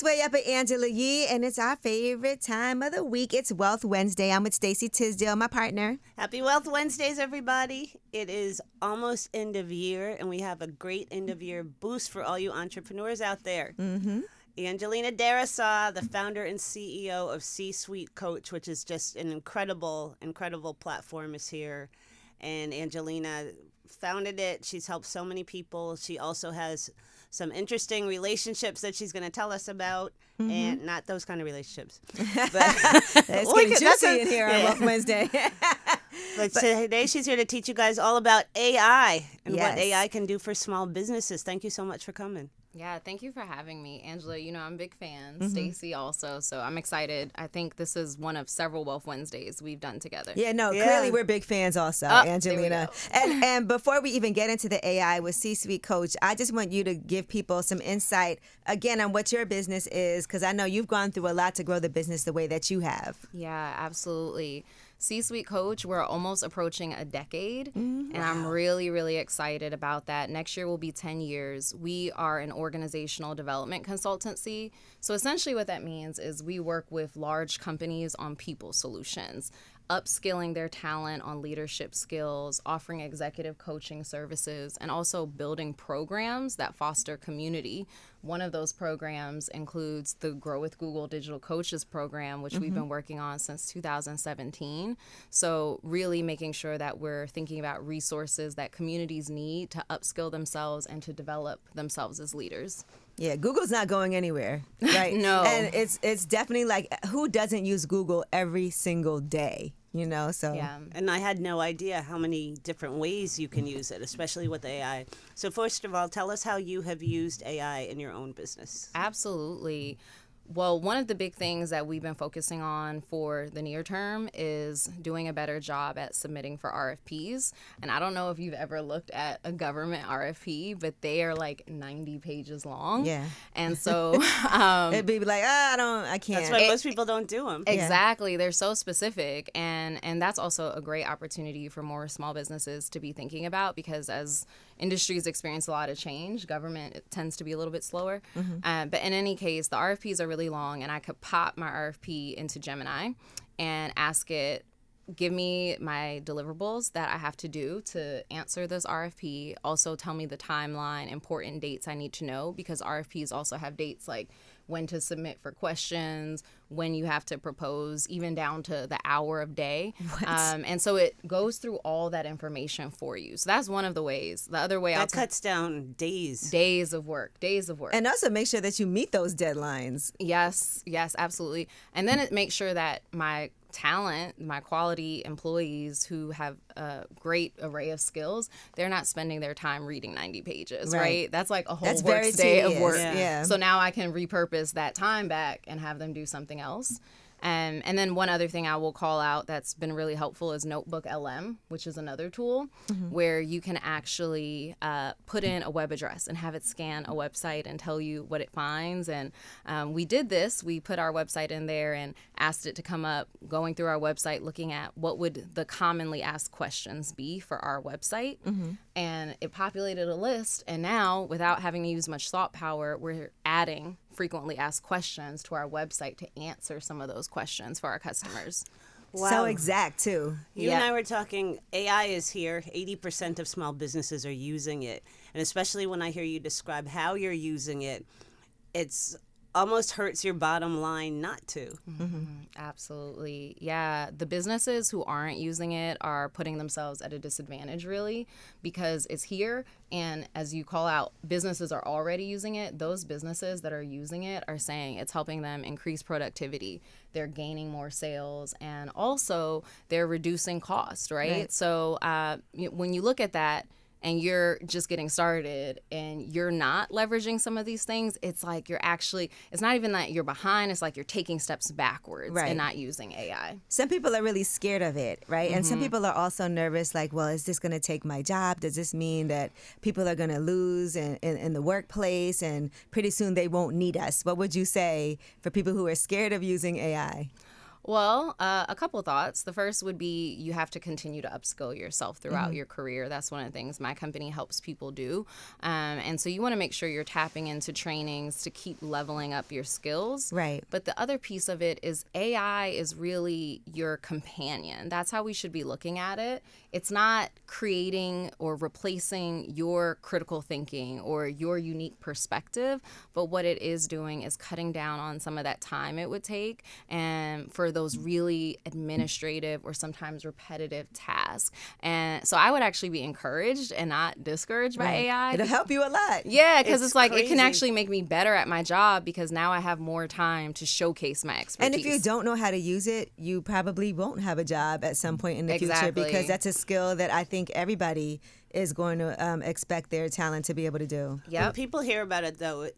Way Up with Angela Yee, and it's our favorite time of the week. It's Wealth Wednesday. I'm with Stacey Tisdale, my partner. Happy Wealth Wednesdays, everybody. It is almost end of year, and we have a great end of year boost for all you entrepreneurs out there. Mm-hmm. Angelina Darrisaw, the founder and CEO of C-Suite Coach, which is just an incredible platform, is here. And Angelina founded it. She's helped so many people. She also has some interesting relationships that she's going to tell us about, and not those kind of relationships. But That's getting juicy in here on Wealth Wednesday. But today she's here to teach you guys all about AI and Yes. what AI can do for small businesses. Thank you so much for coming. Yeah, thank you for having me, Angela. You know, I'm a big fan. Stacey also, so I'm excited. I think this is one of several Wealth Wednesdays we've done together. Clearly we're big fans also, Angelina. And before we even get into the AI with C-Suite Coach, I just want you to give people some insight, again, on what your business is, because I know you've gone through a lot to grow the business the way that you have. Yeah, absolutely. C-Suite Coach, we're almost approaching a decade, and I'm really, really excited about that. Next year will be 10 years. We are an organizational development consultancy. So essentially what that means is we work with large companies on people solutions, upskilling their talent on leadership skills, offering executive coaching services, and also building programs that foster community. One of those programs includes the Grow with Google Digital Coaches program, which we've been working on since 2017. So really making sure that we're thinking about resources that communities need to upskill themselves and to develop themselves as leaders. Yeah, Google's not going anywhere, right? No. And it's definitely like, who doesn't use Google every single day, you know? So Yeah. And I had no idea how many different ways you can use it, especially with AI. So first of all, tell us how you have used AI in your own business. Absolutely. Well, one of the big things that we've been focusing on for the near term is doing a better job at submitting for RFPs. And I don't know if you've ever looked at a government RFP, but they are like 90 pages long. Yeah. And so it'd be like, I can't. That's why most people don't do them. Exactly. They're so specific. And that's also a great opportunity for more small businesses to be thinking about, because as industries experience a lot of change, government tends to be a little bit slower. But in any case, the RFPs are really long, and I could pop my RFP into Gemini and ask it, give me my deliverables that I have to do to answer this RFP. Also tell me the timeline, important dates I need to know, because RFPs also have dates like when to submit for questions, when you have to propose, even down to the hour of day. And so it goes through all that information for you. So that's one of the ways. The other way that cuts down days. Days of work. And also make sure that you meet those deadlines. Yes, absolutely. And then it makes sure that my talent, my quality employees who have a great array of skills, they're not spending their time reading 90 pages, right? That's like a whole work day of work. Yeah. So now I can repurpose that time back and have them do something else. And then one other thing I will call out that's been really helpful is Notebook LM, which is another tool where you can actually put in a web address and have it scan a website and tell you what it finds. And we did this. We put our website in there and asked it to come up, going through our website, looking at what would the commonly asked questions be for our website. And it populated a list. And now, without having to use much thought power, we're adding frequently asked questions to our website to answer some of those questions for our customers. Wow. So exact, too. You and I were talking, AI is here. 80% of small businesses are using it. And especially when I hear you describe how you're using it, it's almost hurts your bottom line not to. Absolutely. Yeah. The businesses who aren't using it are putting themselves at a disadvantage, really, because it's here. And as you call out, businesses are already using it. Those businesses that are using it are saying it's helping them increase productivity. They're gaining more sales, and also they're reducing cost, right? So when you look at that, and you're just getting started and you're not leveraging some of these things, it's like you're actually, it's not even that you're behind, it's like you're taking steps backwards and not using AI. Some people are really scared of it, right? And some people are also nervous, like, well, is this going to take my job? Does this mean that people are going to lose in the workplace and pretty soon they won't need us? What would you say for people who are scared of using AI? Well, a couple thoughts. The first would be you have to continue to upskill yourself throughout your career. That's one of the things my company helps people do. And so you want to make sure you're tapping into trainings to keep leveling up your skills. Right. But the other piece of it is AI is really your companion. That's how we should be looking at it. It's not creating or replacing your critical thinking or your unique perspective, but what it is doing is cutting down on some of that time it would take and for those really administrative or sometimes repetitive tasks. And so I would actually be encouraged and not discouraged by AI. It'll help you a lot. Yeah, because it's like crazy. it can actually make me better at my job because now I have more time to showcase my expertise. And if you don't know how to use it, you probably won't have a job at some point in the future because that's a skill that I think everybody is going to expect their talent to be able to do. When people hear about it, though,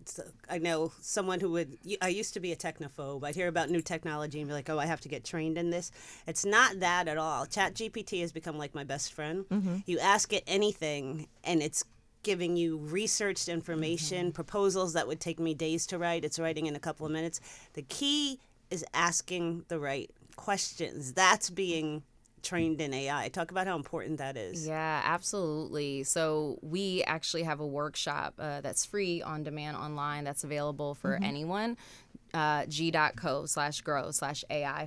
I know someone who I used to be a technophobe. I'd hear about new technology and be like, oh, I have to get trained in this. It's not that at all. ChatGPT has become like my best friend. You ask it anything, and it's giving you researched information, proposals that would take me days to write. It's writing in a couple of minutes. The key is asking the right questions. That's being trained in AI. Talk about how important that is. Yeah, absolutely. So we actually have a workshop that's free on demand online that's available for anyone. g.co/grow/AI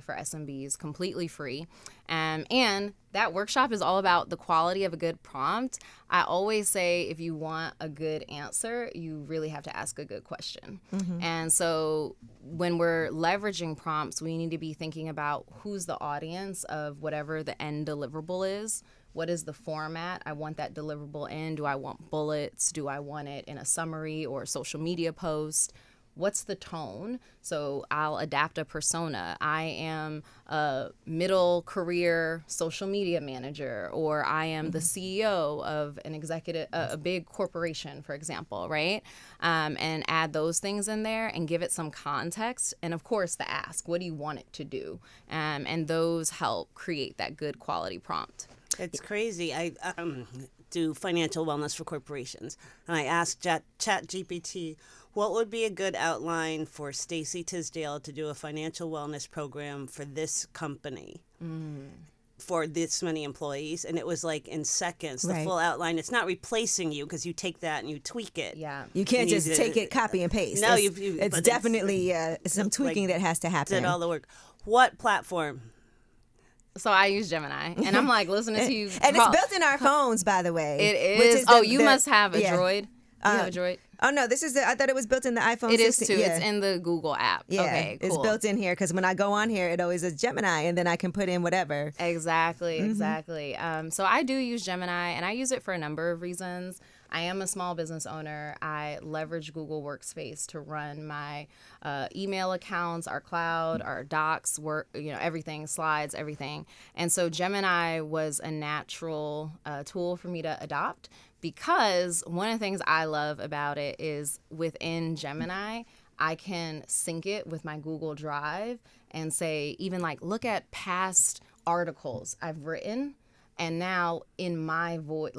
for SMBs, completely free. And that workshop is all about the quality of a good prompt. I always say if you want a good answer, you really have to ask a good question. And so when we're leveraging prompts, we need to be thinking about who's the audience of whatever the end deliverable is. What is the format I want that deliverable in? Do I want bullets? Do I want it in a summary or a social media post? What's the tone? So I'll adapt a persona. I am a middle career social media manager, or I am the CEO of an executive, a big corporation, for example, right? And add those things in there and give it some context. And of course, the ask, what do you want it to do? And those help create that good quality prompt. It's crazy. I do financial wellness for corporations, and I asked ChatGPT, what would be a good outline for Stacy Tisdale to do a financial wellness program for this company for this many employees? And it was like in seconds, the full outline. It's not replacing you because you take that and you tweak it. Yeah. You can't just take it, copy and paste. No, it's definitely some tweaking that has to happen. Did all the work. What platform? So I use Gemini, and I'm like listening to you. And it's built in our phones, by the way. It is. You must have a Droid. You have a Droid? Oh, no, this is I thought it was built in the iPhone 16. It is too. Yeah. It's in the Google app. Yeah, okay, cool. It's built in here because when I go on here, it always is Gemini, and then I can put in whatever. Exactly. So I do use Gemini, and I use it for a number of reasons. I am a small business owner. I leverage Google Workspace to run my email accounts, our cloud, our docs, work, everything, slides, everything. And so Gemini was a natural tool for me to adopt because one of the things I love about it is within Gemini, I can sync it with my Google Drive and say, even like, look at past articles I've written. And now in my voice,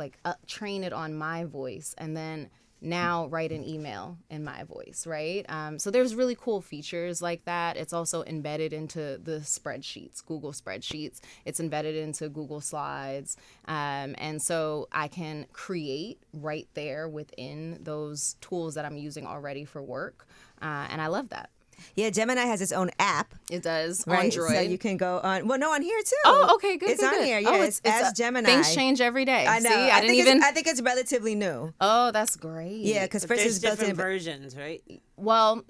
train it on my voice, and then now write an email in my voice, right? So there's really cool features like that. It's also embedded into the spreadsheets, Google spreadsheets. It's embedded into Google Slides. And so I can create right there within those tools that I'm using already for work. And I love that. Yeah, Gemini has its own app. It does, right? on Droid. So you can go on. Well, no, on here too. Oh, okay, good. It's on here. Yeah, it's as Gemini. Things change every day. I know. See, I think it's relatively new. Oh, that's great. Yeah, because first there's it's built different in versions, right? Well,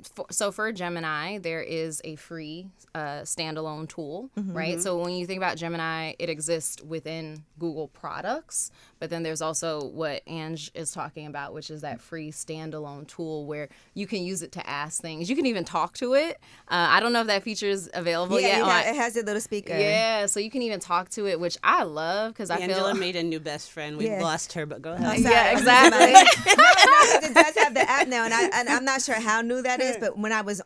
for Gemini, there is a free standalone tool, right? So when you think about Gemini, it exists within Google products, but then there's also what Ange is talking about, which is that free standalone tool where you can use it to ask things. You can even talk to it. I don't know if that feature is available yet. It has a little speaker. Yeah, so you can even talk to it, which I love because I feel Angela made a new best friend. We've lost her, but go ahead. Yeah, exactly. No, it does have the app now, and I'm not sure how new that is, but when I was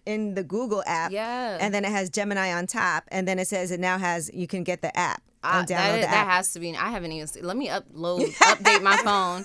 in the Google app, and then it has Gemini on top, and then it says it now has, you can get the app. download the app. That has to be. I haven't even seen. Let me update my phone.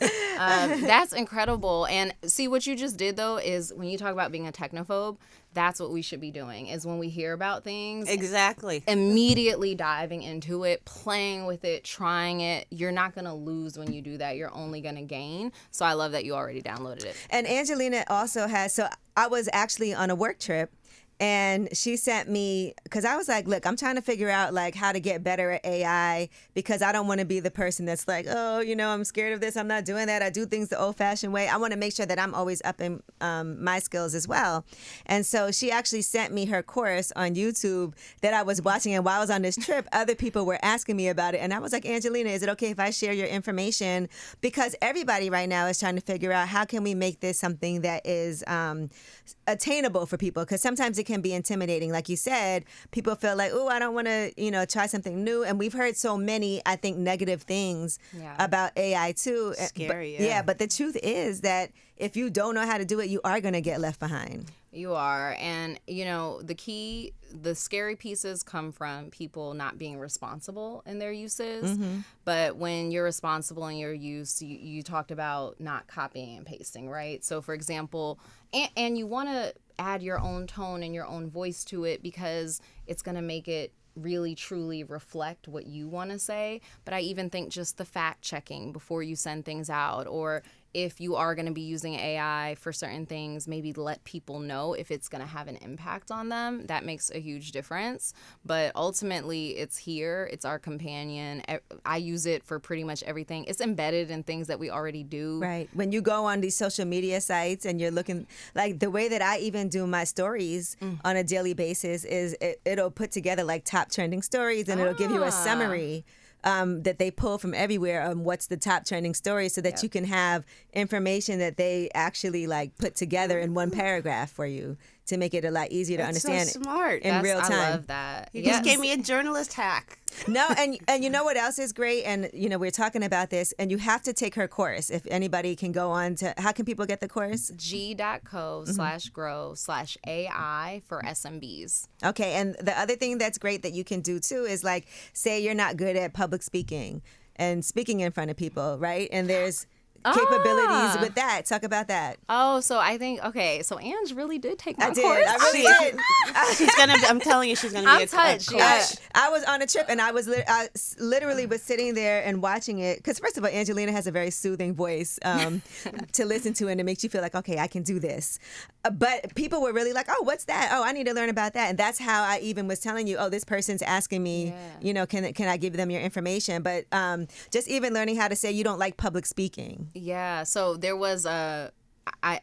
That's incredible. And see, what you just did, though, is when you talk about being a technophobe, that's what we should be doing, is when we hear about things. Exactly. Immediately diving into it, playing with it, trying it. You're not going to lose when you do that. You're only going to gain. So I love that you already downloaded it. And Angelina also has, so I was actually on a work trip. And she sent me, because I was like, look, I'm trying to figure out like how to get better at AI, because I don't want to be the person that's like, oh, I'm scared of this. I'm not doing that. I do things the old fashioned way. I want to make sure that I'm always up in my skills as well. And so she actually sent me her course on YouTube that I was watching. And while I was on this trip, other people were asking me about it. And I was like, Angelina, is it okay if I share your information? Because everybody right now is trying to figure out how can we make this something that is attainable for people, because sometimes it can be intimidating. Like you said, people feel like, oh, I don't want to, try something new. And we've heard so many, I think, negative things about AI too. Scary, but the truth is that if you don't know how to do it, you are going to get left behind. You are. And, the scary pieces come from people not being responsible in their uses. Mm-hmm. But when you're responsible in your use, you talked about not copying and pasting, right? So, for example, and you want to add your own tone and your own voice to it, because it's going to make it really truly reflect what you want to say. But I even think just the fact checking before you send things out, or if you are going to be using AI for certain things, maybe let people know if it's going to have an impact on them. That makes a huge difference. But ultimately, it's here. It's our companion. I use it for pretty much everything. It's embedded in things that we already do. Right. When you go on these social media sites and you're looking, like the way that I even do my stories on a daily basis is it'll put together like top trending stories, and it'll give you a summary that they pull from everywhere on what's the top trending story, so that you can have information that they actually like put together in one paragraph for you to make it a lot easier to understand. So smart. In real time. I love that. You just gave me a journalist hack. No, and you know what else is great? And, we're talking about this, and you have to take her course. If anybody can go on to, how can people get the course? g.co/grow/AI for SMBs. Okay, and the other thing that's great that you can do too is like, say you're not good at public speaking and speaking in front of people, right? And there's capabilities with that. Talk about that. Oh, so I think, so Ange really did take my course. I really did. I'm telling you, she's going to be a touched. coach. I was on a trip, and I literally was sitting there and watching it, because first of all, Angelina has a very soothing voice to listen to, and it makes you feel like, okay, I can do this. But people were really like, oh, what's that? Oh, I need to learn about that. And that's how I even was telling you, oh, this person's asking me, can I give them your information? But just even learning how to say you don't like public speaking. Yeah, so there was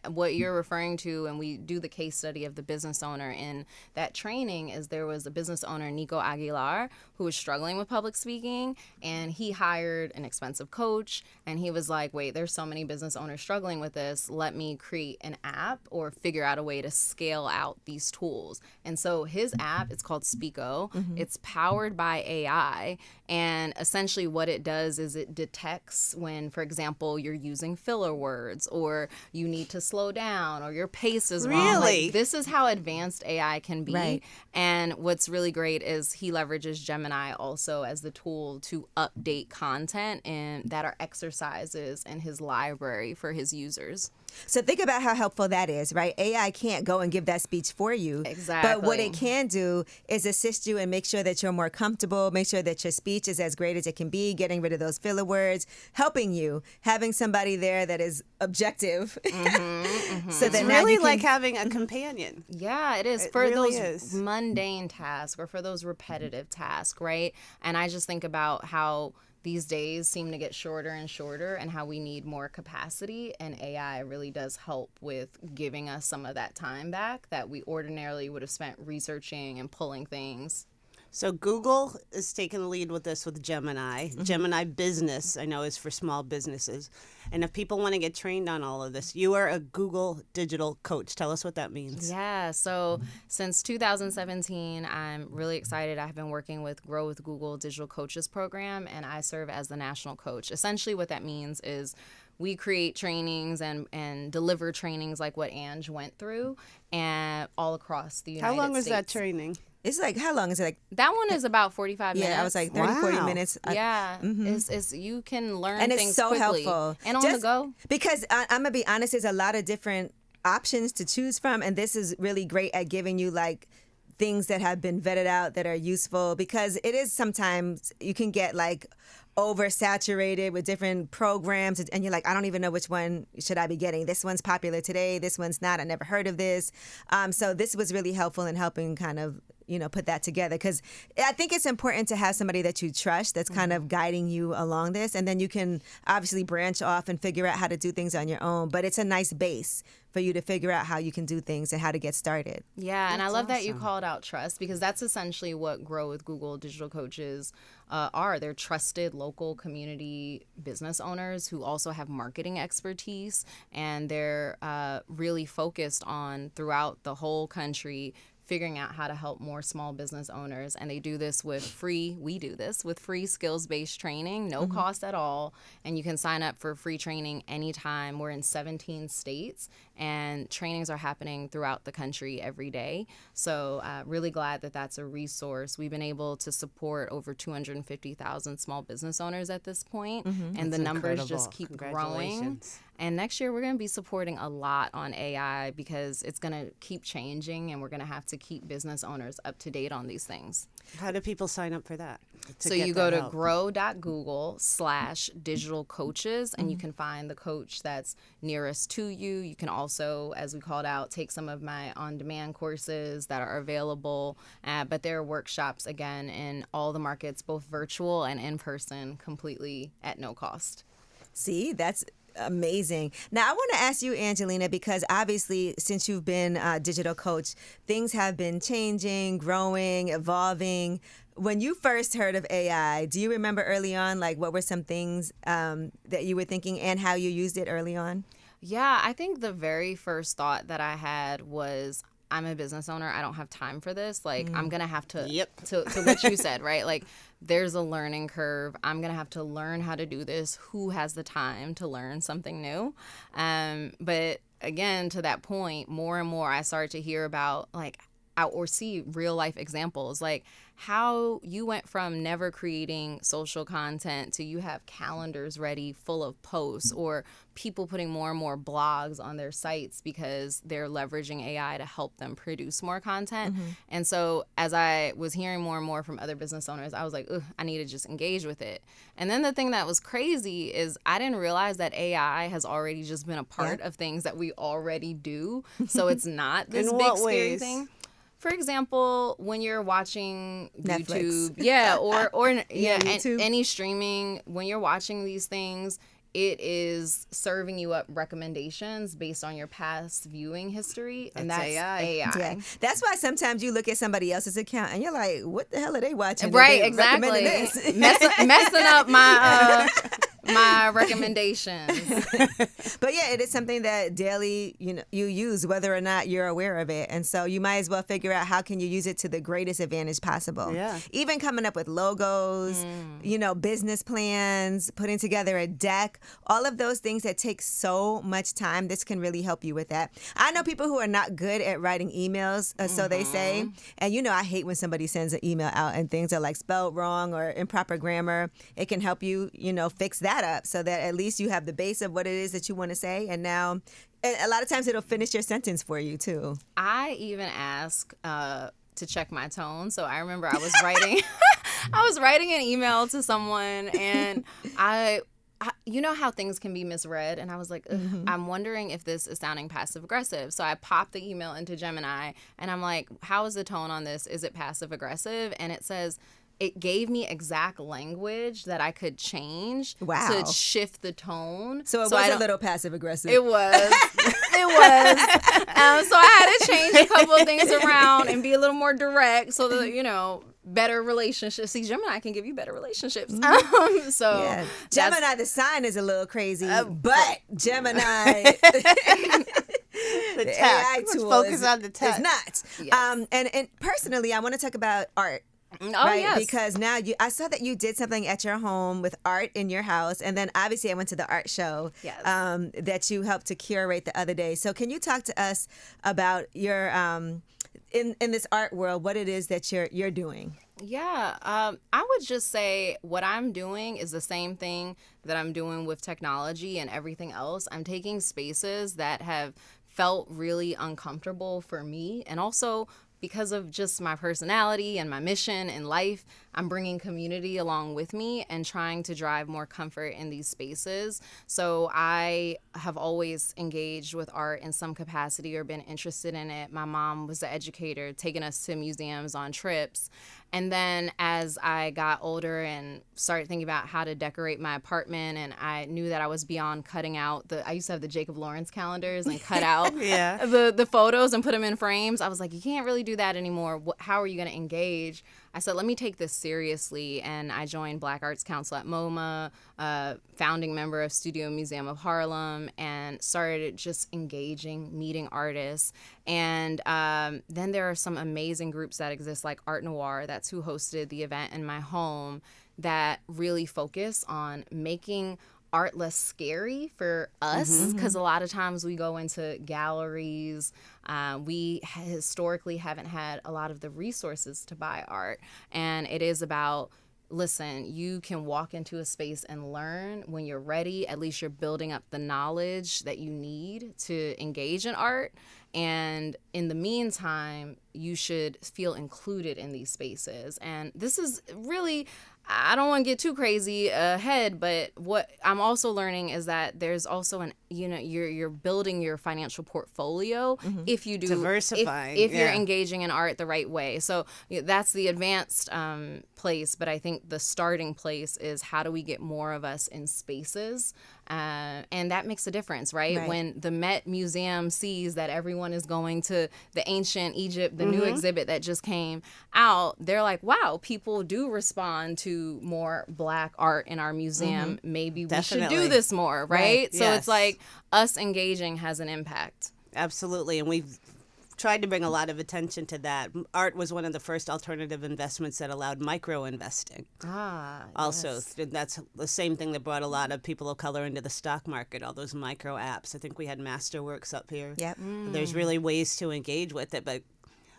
what you're referring to, and we do the case study of the business owner in that training, is there was a business owner, Nico Aguilar, who was struggling with public speaking, and he hired an expensive coach, and he was like, wait, there's so many business owners struggling with this. Let me create an app or figure out a way to scale out these tools. And so his app, it's called Speako. Mm-hmm. It's powered by AI, and essentially what it does is it detects when, for example, you're using filler words, or you need to slow down, or your pace is wrong. Really? Like, this is how advanced AI can be. Right. And what's really great is he leverages Gemini also as the tool to update content and that are exercises in his library for his users. So think about how helpful that is, right? AI can't go and give that speech for you. Exactly. But what it can do is assist you and make sure that you're more comfortable, make sure that your speech is as great as it can be, getting rid of those filler words, helping you, having somebody there that is objective. Mm-hmm, mm-hmm. So it's really like having a companion. Yeah, it is. For really those mundane tasks or for those repetitive tasks, right? And I just think about how these days seem to get shorter and shorter, and how we need more capacity, and AI really does help with giving us some of that time back that we ordinarily would have spent researching and pulling things. So Google is taking the lead with this with Gemini. Mm-hmm. Gemini Business, I know, is for small businesses. And if people want to get trained on all of this, you are a Google digital coach. Tell us what that means. Yeah, so since 2017, I'm really excited. I've been working with Grow.google Digital Coaches program, and I serve as the national coach. Essentially what that means is we create trainings and deliver trainings like what Ange went through, and all across the United States. How long was that training? It's like, how long is it? Like that one is about 45 minutes. Yeah, I was like 30, 40 minutes. Yeah, it's you can learn and things it's so quickly. helpful. And on the go. Because I'm going to be honest, there's a lot of different options to choose from, and this is really great at giving you like things that have been vetted out that are useful, because it is sometimes you can get like oversaturated with different programs, and you're like, I don't even know which one should I be getting. This one's popular today, this one's not, I never heard of this. So this was really helpful in helping kind of put that together, because I think it's important to have somebody that you trust that's kind of guiding you along this, and then you can obviously branch off and figure out how to do things on your own, but it's a nice base for you to figure out how you can do things and how to get started. Yeah, and I love that you called out trust, because that's essentially what Grow with Google digital coaches are. They're trusted local community business owners who also have marketing expertise, and they're really focused on, throughout the whole country, figuring out how to help more small business owners. And they do this with free skills-based training, no cost at all. And you can sign up for free training anytime. We're in 17 states, and trainings are happening throughout the country every day. So really glad that that's a resource. We've been able to support over 250,000 small business owners at this point, and That's the numbers incredible. just keep growing. Congratulations. And next year, we're going to be supporting a lot on AI, because it's going to keep changing, and we're going to have to keep business owners up to date on these things. How do people sign up for that? So you go to grow.google/digitalcoaches, and you can find the coach that's nearest to you. You can also, as we called out, take some of my on-demand courses that are available. But there are workshops, again, in all the markets, both virtual and in person, completely at no cost. See, that's amazing. Now, I want to ask you, Angelina, because obviously since you've been a digital coach, things have been changing, growing, evolving. When you first heard of AI, do you remember early on, like what were some things that you were thinking and how you used it early on? Yeah, I think the very first thought that I had was, I'm a business owner. I don't have time for this. Like, I'm going to have to, to what you said, right? Like, there's a learning curve. I'm going to have to learn how to do this. Who has the time to learn something new? But again, to that point, more and more I started to hear about, like, or see real life examples, like how you went from never creating social content to you have calendars ready full of posts, or people putting more and more blogs on their sites because they're leveraging AI to help them produce more content. And so as I was hearing more and more from other business owners, I was like, ugh, I need to just engage with it. And then the thing that was crazy is I didn't realize that AI has already just been a part of things that we already do. So it's not this big scary thing. For example, when you're watching Netflix. YouTube, or YouTube. any streaming, when you're watching these things, it is serving you up recommendations based on your past viewing history, and that's AI. Yeah. That's why sometimes you look at somebody else's account and you're like, what the hell are they watching? Right, They exactly. recommending this? Messing up my my recommendations. But yeah, it is something that daily you use, whether or not you're aware of it. And so you might as well figure out how can you use it to the greatest advantage possible. Yeah. Even coming up with logos, business plans, putting together a deck, all of those things that take so much time. This can really help you with that. I know people who are not good at writing emails, so they say. And I hate when somebody sends an email out and things are like spelled wrong or improper grammar. It can help you, fix that up so that at least you have the base of what it is that you want to say. And now a lot of times it'll finish your sentence for you too. I even ask to check my tone. So I remember I was writing an email to someone, and you know how things can be misread, and I was like, I'm wondering if this is sounding passive aggressive. So I popped the email into Gemini, and I'm like, how is the tone on this? Is it passive aggressive? And it says, it gave me exact language that I could change to shift the tone. So it was a little passive aggressive. It was. It was. So I had to change a couple of things around and be a little more direct so that, better relationships. See, Gemini can give you better relationships. Gemini, the sign is a little crazy, but Gemini, the AI tool, focus on the tech. Is not. Yes. And personally, I want to talk about art. Oh, right? yes. Because now I saw that you did something at your home with art in your house. And then obviously I went to the art show that you helped to curate the other day. So can you talk to us about your in this art world, what it is that you're doing. Yeah, I would just say what I'm doing is the same thing that I'm doing with technology and everything else. I'm taking spaces that have felt really uncomfortable for me, and also because of just my personality and my mission in life, I'm bringing community along with me and trying to drive more comfort in these spaces. So I have always engaged with art in some capacity or been interested in it. My mom was an educator, taking us to museums on trips. And then as I got older and started thinking about how to decorate my apartment, and I knew that I was beyond cutting out I used to have the Jacob Lawrence calendars and cut out the photos and put them in frames. I was like, you can't really do that anymore. How are you going to engage? I said, let me take this seriously, and I joined Black Arts Council at MoMA, founding member of Studio Museum of Harlem, and started just engaging, meeting artists. And then there are some amazing groups that exist, like Art Noir, that's who hosted the event in my home, that really focus on making art less scary for us, because a lot of times we go into galleries, we historically haven't had a lot of the resources to buy art, and it is about, listen, you can walk into a space and learn when you're ready. At least you're building up the knowledge that you need to engage in art. And in the meantime, you should feel included in these spaces. And this is really, I don't want to get too crazy ahead, but what I'm also learning is that there's also you're building your financial portfolio if you do diversifying, if you're engaging in art the right way. So that's the advanced place, but I think the starting place is how do we get more of us in spaces, and that makes a difference, right? When the Met Museum sees that everyone is going to the ancient Egypt, the new exhibit that just came out, they're like, wow, people do respond to more Black art in our museum. Maybe we should do this more, right? So it's like us engaging has an impact. Absolutely. And we've tried to bring a lot of attention to that. Art was one of the first alternative investments that allowed micro investing. Also, that's the same thing that brought a lot of people of color into the stock market, all those micro apps. I think we had Masterworks up here. There's really ways to engage with it, but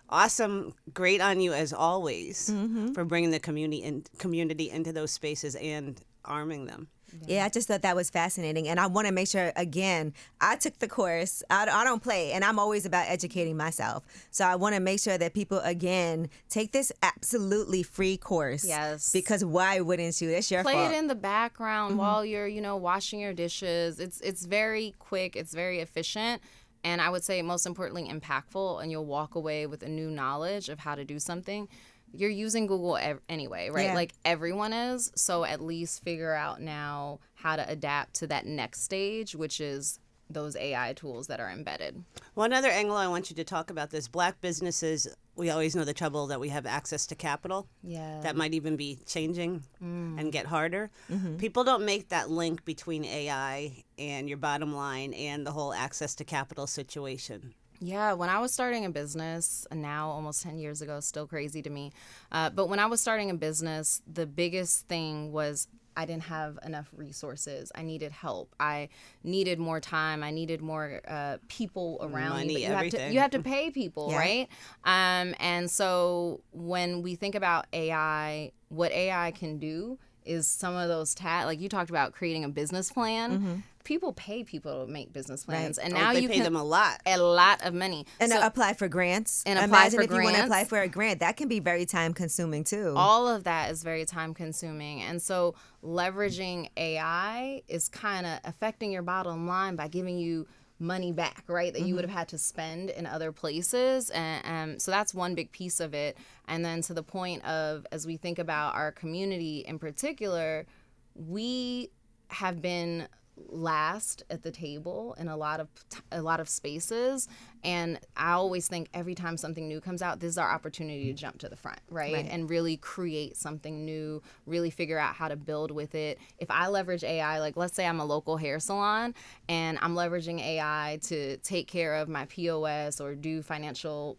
awesome. Great on you as always for bringing the community into those spaces and arming them. Yeah, I just thought that was fascinating. And I want to make sure, again, I took the course. I don't play, and I'm always about educating myself. So I want to make sure that people, again, take this absolutely free course. Yes. Because why wouldn't you? That's your fault. Play it in the background while you're, washing your dishes. It's very quick. It's very efficient. And I would say, most importantly, impactful. And you'll walk away with a new knowledge of how to do something. You're using Google anyway, right? Yeah. Like everyone is. So at least figure out now how to adapt to that next stage, which is those AI tools that are embedded. One other angle I want you to talk about this. Black businesses, we always know the trouble that we have access to capital. Yeah. That might even be changing and get harder. People don't make that link between AI and your bottom line and the whole access to capital situation. Yeah, when I was starting a business, now almost 10 years ago, still crazy to me. But when I was starting a business, the biggest thing was I didn't have enough resources. I needed help. I needed more time. I needed more people around money, me. everything. You have to pay people, right? And so when we think about AI, what AI can do is some of those like you talked about creating a business plan. People pay people to make business plans, and now you pay them a lot of money, and apply for grants. And imagine if you want to apply for a grant, that can be very time consuming too. All of that is very time consuming, and so leveraging AI is kind of affecting your bottom line by giving you money back, right, that you would have had to spend in other places. And so that's one big piece of it. And then to the point of, as we think about our community in particular, we have been last at the table in a lot of spaces, and I always think every time something new comes out, this is our opportunity to jump to the front, right? And really create something new, really figure out how to build with it. If I leverage AI, like let's say I'm a local hair salon and I'm leveraging AI to take care of my POS or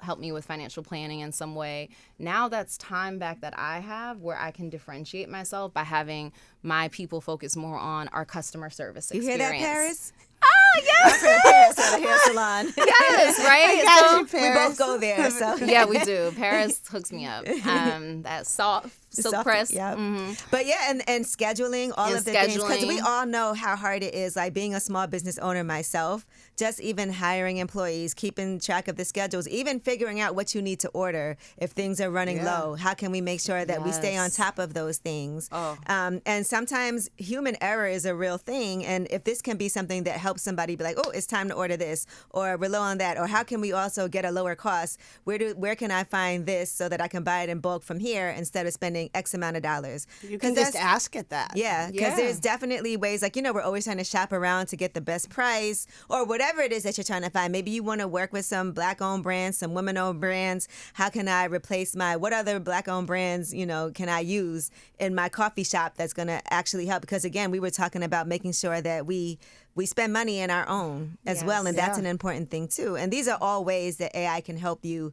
help me with financial planning in some way, now that's time back that I have where I can differentiate myself by having my people focus more on our customer service experience. You hear that, Paris? Oh, yes. Paris at a hair salon. Yes, right? I got So- you, We Paris. both go there. So yeah, we do. Paris hooks me up. That soft silk Soft- press. yeah. Mhm. But yeah, and scheduling all And of the things, because we scheduling. all know how hard it is. Like being a small business owner myself, just even hiring employees, keeping track of the schedules, even figuring out what you need to order if things are running Yeah. low. How can we make sure that we stay on Yes. top of those things? Oh. And sometimes human error is a real thing. And if this can be something that helps somebody be like, oh, it's time to order this, or we're low on that, or how can we also get a lower cost? Where can I find this so that I can buy it in bulk from here instead of spending X amount of dollars? You 'Cause can just that's- ask it that. Yeah, because Yeah. there's definitely ways, like, we're always trying to shop around to get the best price or whatever it is that you're trying to find. Maybe you want to work with some Black-owned brands, some women-owned brands. How can I replace what other Black-owned brands, can I use in my coffee shop that's going to actually help? Because, again, we were talking about making sure that we spend money in our own as well, and that's Yeah. an important thing, too. And these are all ways that AI can help you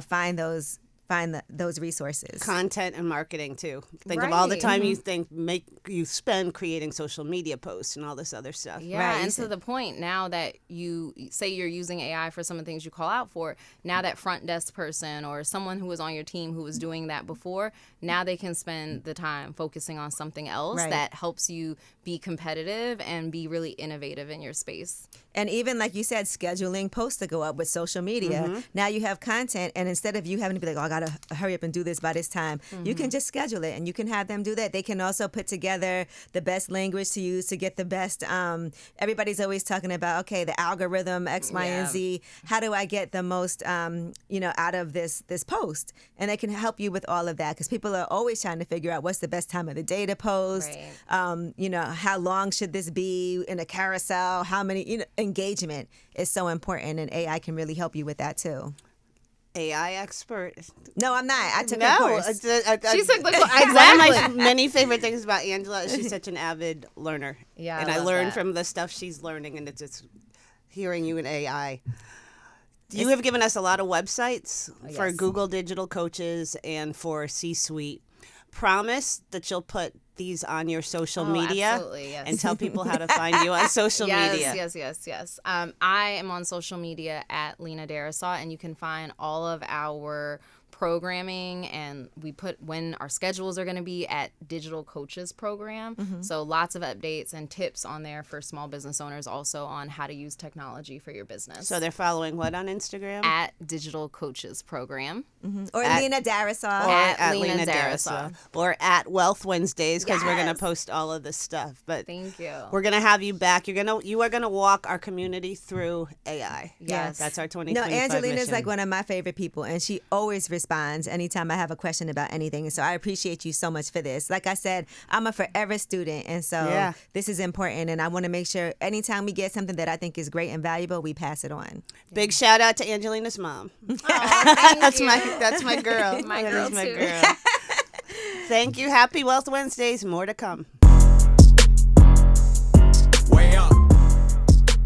find those resources. Content and marketing too. Think of all the Right. time you spend creating social media posts and all this other stuff. Yeah, Right, you and said- to the point now that you say you're using AI for some of the things you call out for, now that front desk person or someone who was on your team who was doing that before, now they can spend the time focusing on something else Right. that helps you be competitive and be really innovative in your space. And even like you said, scheduling posts to go up with social media. Now you have content, and instead of you having to be like, oh, I gotta hurry up and do this by this time, you can just schedule it, and you can have them do that. They can also put together the best language to use to get the best. Everybody's always talking about, okay, the algorithm X, Y, and Yeah. Z. How do I get the most, out of this post? And they can help you with all of that, because people are always trying to figure out what's the best time of the day to post. Right. How long should this be in a carousel? How many? Engagement is so important, and AI can really help you with that too. AI expert. No, I'm not. I took a No, course. She took the One of exactly. my many favorite things about Angela is she's such an avid learner. Yeah, and I I love learn that. from the stuff she's learning, and it's just hearing you in AI. You have given us a lot of websites for Yes. Google Digital Coaches and for C-Suite. Promise that you'll put these on your social media Absolutely, yes. and tell people how to find you on social media. Yes. I am on social media at Lena Darrisaw, and you can find all of our programming, and we put when our schedules are going to be at Digital Coaches Program. So lots of updates and tips on there for small business owners, also on how to use technology for your business. So they're following what on Instagram? at Digital Coaches Program. Or at- Lena Darrisaw. or at Lena Lena Darrisaw. Darrisaw. Or at Wealth Wednesdays, because we're going to Yes. post all of this stuff. But Thank you. we're going to have you back. You are going to walk our community through AI. Yes. That's our No, 2025 Angelina's mission. like one of my favorite people, and she always responds anytime I have a question about anything. And so I appreciate you so much for this. Like I said, I'm a forever student, and so Yeah. this is important. And I want to make sure anytime we get something that I think is great and valuable, we pass it on. Big shout out to Angelina's mom. Thank That's you. my girl. My That girl, is my too. girl. Thank you. Happy Wealth Wednesdays. More to come.